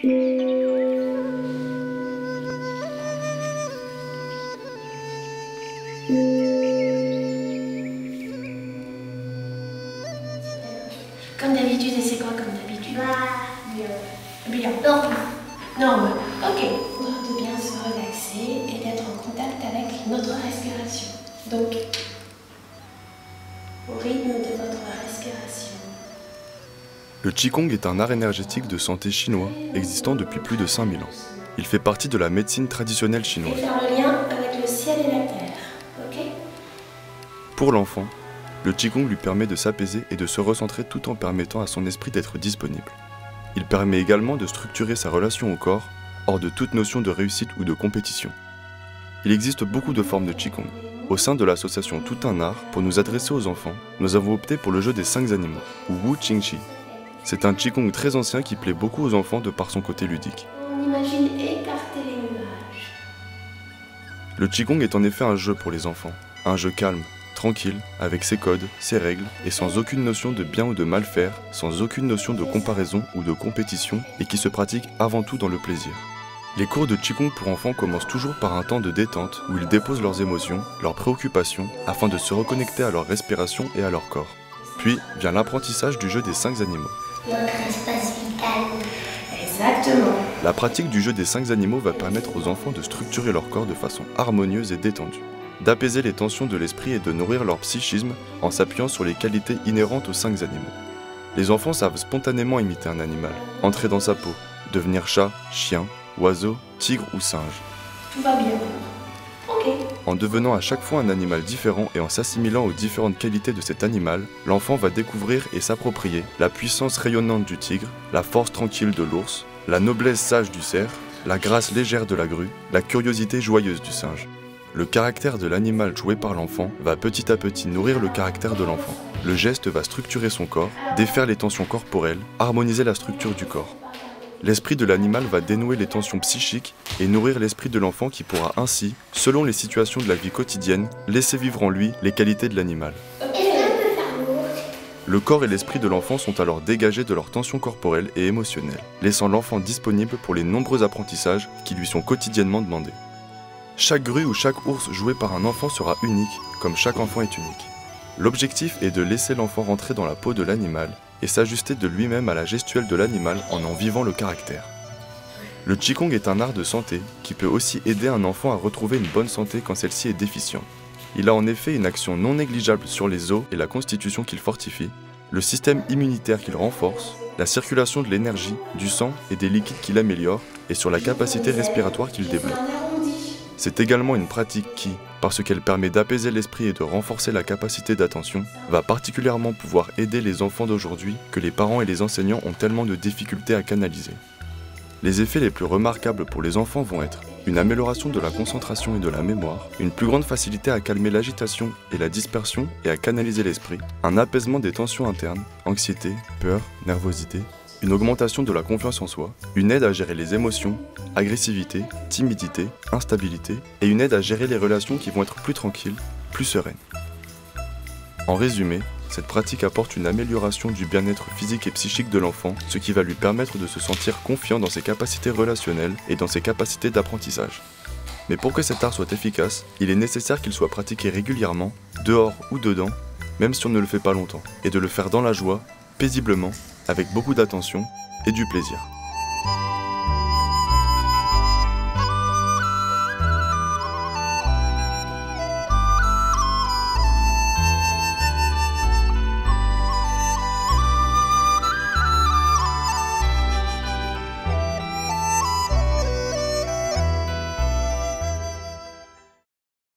Comme d'habitude, et c'est quoi comme d'habitude? Bien. Normal. Ok. De bien se relaxer et d'être en contact avec notre respiration. Donc, au rythme de votre respiration. Le Qigong est un art énergétique de santé chinois existant depuis plus de 5000 ans. Il fait partie de la médecine traditionnelle Et chinoise. faire le lien avec le ciel et la terre. Ok? Pour l'enfant, le Qigong lui permet de s'apaiser et de se recentrer tout en permettant à son esprit d'être disponible. Il permet également de structurer sa relation au corps, hors de toute notion de réussite ou de compétition. Il existe beaucoup de formes de Qigong. Au sein de l'association Tout un art, pour nous adresser aux enfants, nous avons opté pour le jeu des 5 animaux, ou Wu Qingqi. C'est un Qigong très ancien qui plaît beaucoup aux enfants de par son côté ludique. On imagine écarter les nuages. Le Qigong est en effet un jeu pour les enfants, un jeu calme, tranquille, avec ses codes, ses règles, et sans aucune notion de bien ou de mal faire, sans aucune notion de comparaison ou de compétition, et qui se pratique avant tout dans le plaisir. Les cours de Qigong pour enfants commencent toujours par un temps de détente où ils déposent leurs émotions, leurs préoccupations, afin de se reconnecter à leur respiration et à leur corps. Puis vient l'apprentissage du jeu des 5 animaux. Notre espace vital. Exactement. La pratique du jeu des 5 animaux va permettre aux enfants de structurer leur corps de façon harmonieuse et détendue, d'apaiser les tensions de l'esprit et de nourrir leur psychisme en s'appuyant sur les qualités inhérentes aux 5 animaux. Les enfants savent spontanément imiter un animal, entrer dans sa peau, devenir chat, chien, oiseau, tigre ou singe. Tout va bien. Ok. En devenant à chaque fois un animal différent et en s'assimilant aux différentes qualités de cet animal, l'enfant va découvrir et s'approprier la puissance rayonnante du tigre, la force tranquille de l'ours, la noblesse sage du cerf, la grâce légère de la grue, la curiosité joyeuse du singe. Le caractère de l'animal joué par l'enfant va petit à petit nourrir le caractère de l'enfant. Le geste va structurer son corps, défaire les tensions corporelles, harmoniser la structure du corps. L'esprit de l'animal va dénouer les tensions psychiques et nourrir l'esprit de l'enfant qui pourra ainsi, selon les situations de la vie quotidienne, laisser vivre en lui les qualités de l'animal. Le corps et l'esprit de l'enfant sont alors dégagés de leurs tensions corporelles et émotionnelles, laissant l'enfant disponible pour les nombreux apprentissages qui lui sont quotidiennement demandés. Chaque grue ou chaque ours joué par un enfant sera unique, comme chaque enfant est unique. L'objectif est de laisser l'enfant rentrer dans la peau de l'animal et s'ajuster de lui-même à la gestuelle de l'animal en vivant le caractère. Le Qigong est un art de santé qui peut aussi aider un enfant à retrouver une bonne santé quand celle-ci est déficiente. Il a en effet une action non négligeable sur les os et la constitution qu'il fortifie, le système immunitaire qu'il renforce, la circulation de l'énergie, du sang et des liquides qu'il améliore et sur la capacité respiratoire qu'il développe. C'est également une pratique qui, parce qu'elle permet d'apaiser l'esprit et de renforcer la capacité d'attention, va particulièrement pouvoir aider les enfants d'aujourd'hui que les parents et les enseignants ont tellement de difficultés à canaliser. Les effets les plus remarquables pour les enfants vont être une amélioration de la concentration et de la mémoire, une plus grande facilité à calmer l'agitation et la dispersion et à canaliser l'esprit, un apaisement des tensions internes, anxiété, peur, nervosité, une augmentation de la confiance en soi, une aide à gérer les émotions, agressivité, timidité, instabilité, et une aide à gérer les relations qui vont être plus tranquilles, plus sereines. En résumé, cette pratique apporte une amélioration du bien-être physique et psychique de l'enfant, ce qui va lui permettre de se sentir confiant dans ses capacités relationnelles et dans ses capacités d'apprentissage. Mais pour que cet art soit efficace, il est nécessaire qu'il soit pratiqué régulièrement, dehors ou dedans, même si on ne le fait pas longtemps, et de le faire dans la joie, paisiblement, avec beaucoup d'attention et du plaisir.